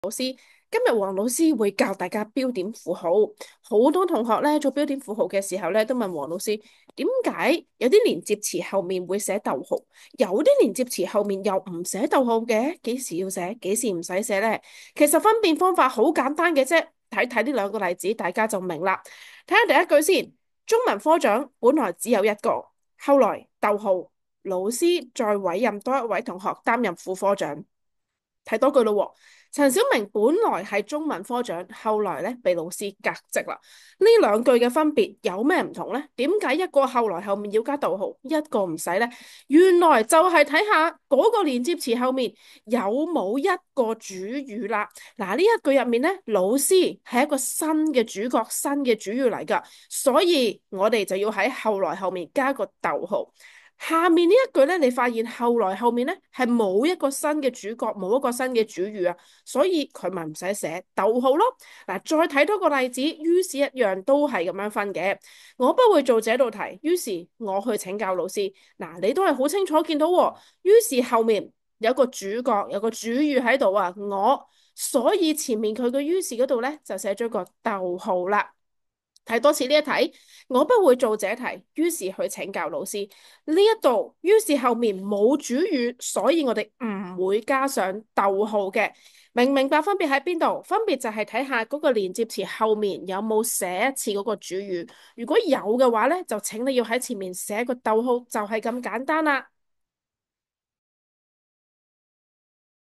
今日黃老師會教大家標點符號，好多同學咧做標點符號嘅時候咧都問黃老師，點解有啲連接詞後面會寫逗號，有啲連接詞後面又唔寫逗號嘅？幾時要寫，幾時唔使寫呢？其實分辨方法好簡單嘅啫，睇睇呢兩個例子，大家就明啦。睇下第一句先，中文科長本來只有一個，後來逗號，老師再委任多一位同學擔任副科長。睇多句咯喎，陳小明本來係中文科長，後來咧被老師革職啦。呢兩句嘅分別有咩唔同呢？點解一個後來後面要加逗號，一個唔使呢？原來就係睇下嗰個連接詞後面有冇一個主語啦。嗱，呢一句入面呢，老師係一個新嘅主角、新嘅主語嚟㗎，所以我哋就要喺後來後面加個逗號。下面呢一句咧，你發現後來後面咧係冇一個新嘅主角，冇一個新嘅主語啊，所以佢咪唔使寫逗號咯。嗱，再睇多個例子，於是一樣都係咁樣分嘅。我不會做這道題，於是我去請教老師。嗱，你都係好清楚見到喎，於是後面有個主角，有個主語喺度啊，我，所以前面佢嘅於是嗰度咧就寫咗個逗號啦。睇多次呢一題，我不會做這題，於是去請教老師。呢一度於是後面冇主語，所以我哋唔會加上逗號嘅。明唔明白分別喺邊度？分別就係睇下嗰個連接詞後面有冇寫一次嗰個主語。如果有嘅話咧，就請你要喺前面寫個逗號，就係咁簡單啦。